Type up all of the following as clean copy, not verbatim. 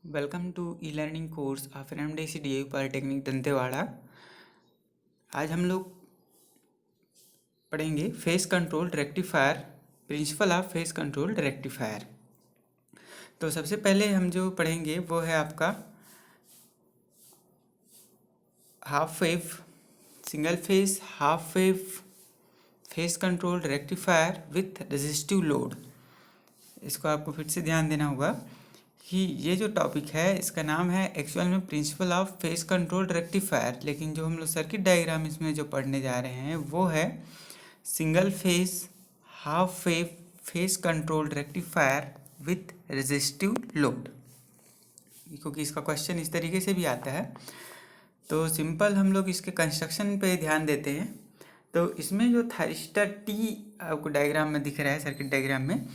Welcome to e learning course of MDCDU polytechnic Dantewada. आज हम लोग पढ़ेंगे phase control rectifier, principle of phase control rectifier. तो सबसे पहले हम जो पढ़ेंगे वो है आपका half wave single phase half wave phase control rectifier with resistive load. इसको आपको फिर से ध्यान देना होगा कि ये जो टॉपिक है इसका नाम है एक्चुअल में principal of phase control rectifier, लेकिन जो हम लोग सर्किट डायग्राम इसमें जो पढ़ने जा रहे हैं वो है single phase half wave phase control rectifier with resistive load, क्योंकि इसका क्वेश्चन इस तरीके से भी आता है। तो सिंपल हम लोग इसके कंस्ट्रक्शन पे ध्यान देते हैं। तो इसमें जो थायरिस्टर टी आपको डायग्राम में दिख रहा है सर्किट डायग्राम में,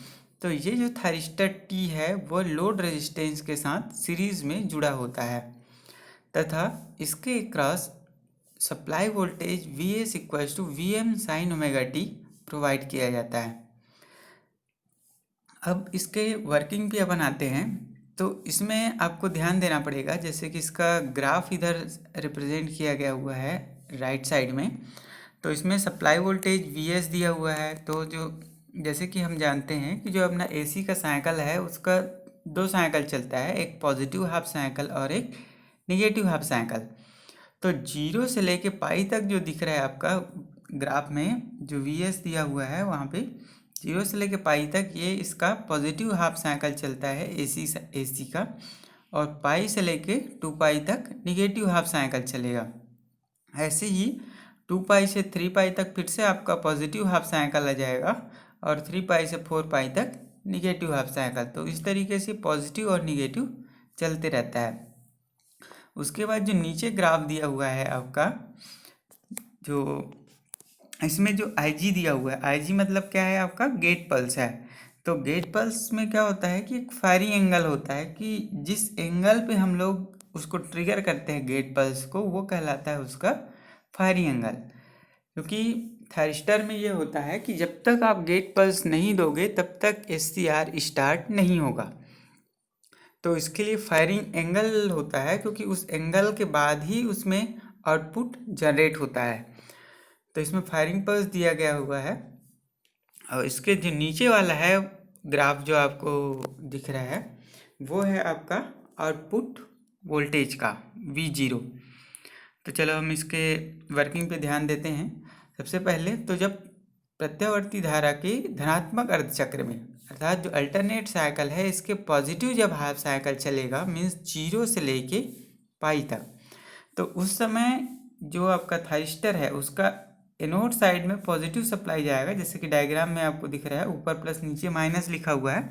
तो ये जो थायरिस्टर टी है वो लोड रेजिस्टेंस के साथ सीरीज में जुड़ा होता है तथा इसके across supply voltage V S equal to V M sine omega T provide किया जाता है। अब इसके वर्किंग भी अपन आते हैं। तो इसमें आपको ध्यान देना पड़ेगा, जैसे कि इसका ग्राफ इधर रिप्रेजेंट किया गया हुआ है राइट साइड में। तो इसमें सप्लाई वोल्टेज वी एस दिया हुआ है। तो जो जैसे कि हम जानते हैं कि जो अपना एसी का साइकिल है उसका दो साइकिल चलता है, एक पॉजिटिव हाफ साइकिल और एक निगेटिव हाफ साइकिल। तो 0 से लेके पाई तक जो दिख रहा है आपका ग्राफ में जो वी एस दिया हुआ है वहाँ पे 0 से लेके पाई तक ये इसका पॉजिटिव हाफ साइकिल चलता है एसी का, और पाई से लेके 2 पाई तक निगेटिव हाफ साइकिल चलेगा। ऐसे ही 2 पाई से 3 पाई तक फिर से आपका पॉजिटिव हाफ साइकिल आ जाएगा और 3 पाई से 4 पाई तक निगेटिव हाफ साइकिल। तो इस तरीके से पॉजिटिव और निगेटिव चलते रहता है। उसके बाद जो नीचे ग्राफ दिया हुआ है आपका, जो इसमें जो आईजी दिया हुआ है, आईजी मतलब क्या है आपका गेट पल्स है। तो गेट पल्स में क्या होता है कि एक फायरिंग एंगल होता है कि जिस एंगल पे हम लोग उसको ट्रिगर करते हैं गेट पल्स को, वो कहलाता है उसका फायरिंग एंगल। क्योंकि थायरिस्टर में ये होता है कि जब तक आप गेट पल्स नहीं दोगे तब तक एससीआर स्टार्ट नहीं होगा। तो इसके लिए फायरिंग एंगल होता है, क्योंकि उस एंगल के बाद ही उसमें आउटपुट जनरेट होता है। तो इसमें फायरिंग पल्स दिया गया हुआ है। और इसके जो नीचे वाला है ग्राफ जो आपको दिख रहा है वो है आपका आउटपुट वोल्टेज का V0। तो चलो हम इसके वर्किंग पे ध्यान देते हैं। सबसे पहले तो जब प्रत्यावर्ती धारा के धनात्मक अर्धचक्र में, अर्थात जो अल्टरनेट साइकिल है इसके पॉजिटिव जब हाफ साइकिल चलेगा मीन्स 0 से लेके पाई तक, तो उस समय जो आपका थायरिस्टर है उसका एनोड साइड में पॉजिटिव सप्लाई जाएगा। जैसे कि डायग्राम में आपको दिख रहा है ऊपर प्लस नीचे माइनस लिखा हुआ है।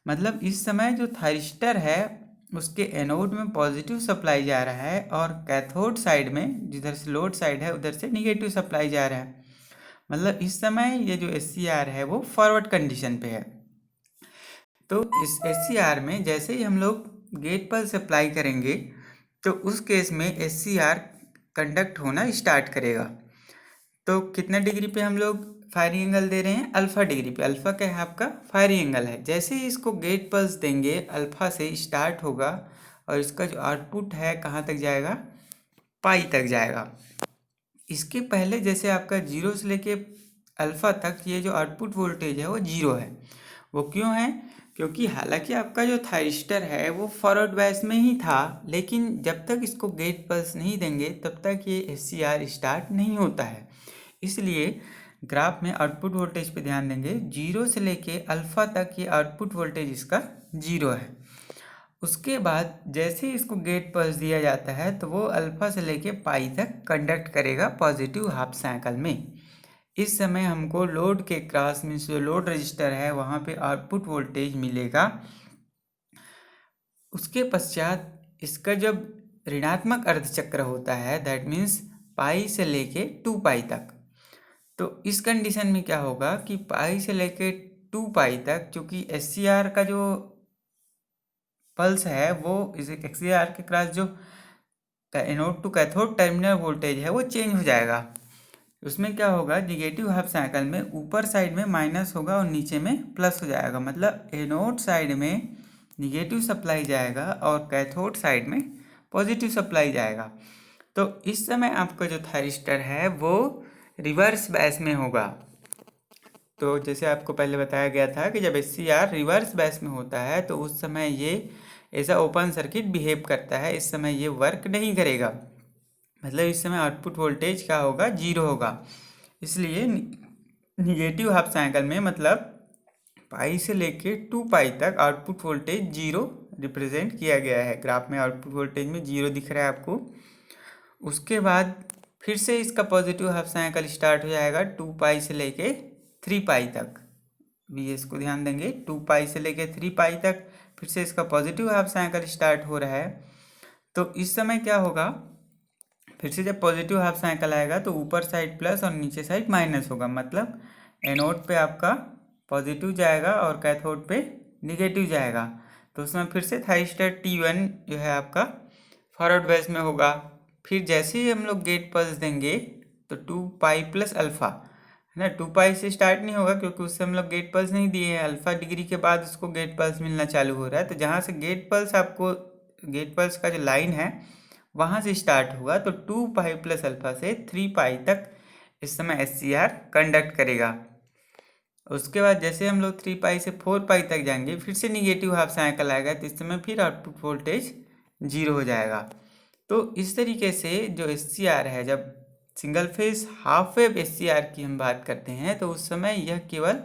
मतलब इस समय जो थायरिस्टर है उसके एनोड में पॉजिटिव सप्लाई जा रहा है और कैथोड साइड में जिधर से लोड साइड है उधर से निगेटिव सप्लाई जा रहा है। मतलब इस समय ये जो एससीआर है वो फॉरवर्ड कंडीशन पे है। तो इस एससीआर में जैसे ही हम लोग गेट पर सप्लाई करेंगे तो उस केस में एससीआर कंडक्ट होना स्टार्ट करेगा। तो कितने डिग्री पे हम लोग फायरिंग एंगल दे रहे हैं? अल्फा डिग्री पे। अल्फा क्या है आपका? फायरिंग एंगल है। जैसे ही इसको गेट पल्स देंगे अल्फा से स्टार्ट होगा और इसका जो आउटपुट है कहाँ तक जाएगा? पाई तक जाएगा। इसके पहले जैसे आपका 0 से लेके अल्फा तक ये जो आउटपुट वोल्टेज है वो 0 है। वो क्यों है? क्योंकि हालांकि आपका जो थायरिस्टर है वो फॉरवर्ड बायस में ही था, लेकिन जब तक इसको गेट पल्स नहीं देंगे तब तक ये एससीआर स्टार्ट नहीं होता है। इसलिए ग्राफ में आउटपुट वोल्टेज पे ध्यान देंगे। 0 से लेके अल्फा तक ये आउटपुट वोल्टेज इसका 0 है। उसके बाद जैसे ही इसको गेट पल्स दिया जाता है तो वो अल्फा से लेके पाई तक कंडक्ट करेगा पॉजिटिव हाफ साइकिल में। इस समय हमको लोड के क्रॉस मीन्स जो लोड रजिस्टर है वहाँ पे आउटपुट वोल्टेज मिलेगा। उसके पश्चात इसका जब ऋणात्मक अर्धचक्र होता है दैट मीन्स पाई से लेके 2 पाई तक, तो इस कंडीशन में क्या होगा कि पाई से लेके 2 पाई तक चूँकि एससीआर का जो पल्स है वो इस एक्ससीआर के क्रॉस जो anode to cathode terminal voltage है वो चेंज हो जाएगा। उसमें क्या होगा, निगेटिव हाफ साइकिल में ऊपर साइड में माइनस होगा और नीचे में प्लस हो जाएगा। मतलब एनोड साइड में निगेटिव सप्लाई जाएगा और कैथोड साइड में पॉजिटिव सप्लाई जाएगा। तो इस समय आपका जो थायरिस्टर है वो रिवर्स बैस में होगा। तो जैसे आपको पहले बताया गया था कि जब SCR रिवर्स बैस में होता है तो उस समय ये ऐसा ओपन सर्किट बिहेव करता है, इस समय ये वर्क नहीं करेगा, मतलब इस समय आउटपुट वोल्टेज क्या होगा, 0 होगा। इसलिए निगेटिव हाफ साइकिल में मतलब पाई से लेके 2 पाई तक आउटपुट वोल्टेज 0 रिप्रेजेंट किया गया है। ग्राफ में आउटपुट वोल्टेज में 0 दिख रहा है आपको। उसके बाद फिर से इसका पॉजिटिव हाफ साइकिल स्टार्ट हो जाएगा 2 पाई से लेके 3 पाई तक। VS को ध्यान देंगे, 2 पाई से लेके 3 पाई तक फिर से इसका पॉजिटिव हाफ साइकिल स्टार्ट हो रहा है। तो इस समय क्या होगा, फिर से जब पॉजिटिव हाफ साइकिल आएगा तो ऊपर साइड प्लस और नीचे साइड माइनस होगा, मतलब एनोड पे आपका पॉजिटिव जाएगा और कैथोड पे निगेटिव जाएगा। तो उसमें फिर से थायरिस्टर T1 जो है आपका फॉरवर्ड बैस में होगा। फिर जैसे ही हम लोग गेट पल्स देंगे तो 2 पाई प्लस अल्फ़ा है ना, 2 पाई से स्टार्ट नहीं होगा क्योंकि उससे हम लोग गेट पल्स नहीं दिए हैं, अल्फ़ा डिग्री के बाद उसको गेट पल्स मिलना चालू हो रहा है। तो जहाँ से गेट पल्स आपको, गेट पल्स का जो लाइन है वहाँ से स्टार्ट हुआ तो 2 पाई प्लस अल्फ़ा से 3 पाई तक इस समय SCR कंडक्ट करेगा। उसके बाद जैसे हम लोग 3 पाई से 4 पाई तक जाएंगे फिर से निगेटिव हाफ साइकिल आएगा, तो इस समय फिर आउटपुट वोल्टेज 0 हो जाएगा। तो इस तरीके से जो SCR है, जब single phase half wave SCR की हम बात करते हैं तो उस समय यह केवल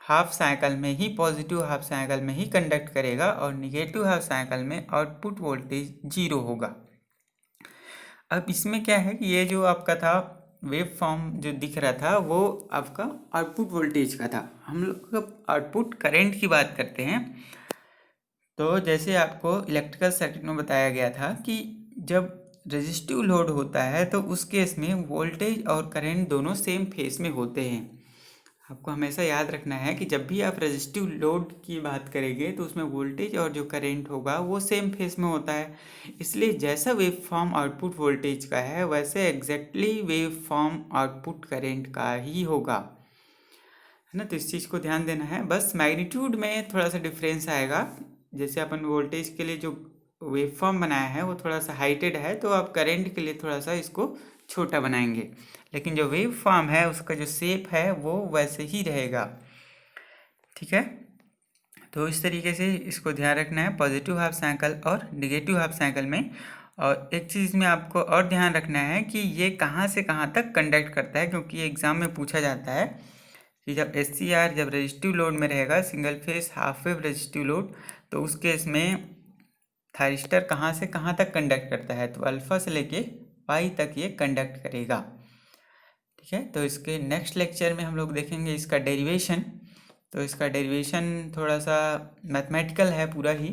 हाफ साइकिल में ही, पॉजिटिव हाफ साइकिल में ही कंडक्ट करेगा और निगेटिव हाफ साइकिल में आउटपुट वोल्टेज 0 होगा। अब इसमें क्या है कि ये जो आपका था वेव फॉर्म जो दिख रहा था वो आपका आउटपुट वोल्टेज का था। हम लोग आउटपुट करंट की बात करते हैं। तो जैसे आपको इलेक्ट्रिकल सर्किट में बताया गया था कि जब रेजिस्टिव लोड होता है तो उस केस में वोल्टेज और करंट दोनों सेम फेस में होते हैं। आपको हमेशा याद रखना है कि जब भी आप रेजिस्टिव लोड की बात करेंगे तो उसमें वोल्टेज और जो करंट होगा वो सेम फेस में होता है। इसलिए जैसा वेव फॉर्म आउटपुट वोल्टेज का है वैसे exactly wave form output current का ही होगा, है ना। तो इस चीज़ को ध्यान देना है, बस मैग्नीट्यूड में थोड़ा सा डिफरेंस आएगा। जैसे अपन वोल्टेज के लिए जो वेव फॉर्म बनाया है वो थोड़ा सा हाइटेड है, तो आप करंट के लिए थोड़ा सा इसको छोटा बनाएंगे, लेकिन जो वेव फॉर्म है उसका जो शेप है वो वैसे ही रहेगा, ठीक है। तो इस तरीके से इसको ध्यान रखना है पॉजिटिव हाफ साइकिल और निगेटिव हाफ साइकिल में। और एक चीज़ में आपको और ध्यान रखना है कि ये कहाँ से कहाँ तक कंडक्ट करता है, क्योंकि एग्ज़ाम में पूछा जाता है कि जब SCR जब रेजिस्टिव लोड में रहेगा, single phase half wave resistive load, तो उस केस में थायरिस्टर कहाँ से कहाँ तक कंडक्ट करता है, तो अल्फ़ा से लेके पाई तक ये कंडक्ट करेगा, ठीक है। तो इसके नेक्स्ट लेक्चर में हम लोग देखेंगे इसका डेरिवेशन। तो इसका डेरिवेशन थोड़ा सा मैथमेटिकल है पूरा ही,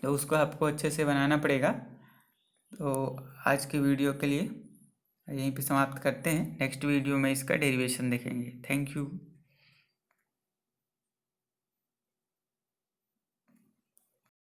तो उसको आपको अच्छे से बनाना पड़ेगा। तो आज के वीडियो के लिए यहीं पे समाप्त करते हैं, नेक्स्ट वीडियो में इसका डेरिवेशन देखेंगे। Thank you.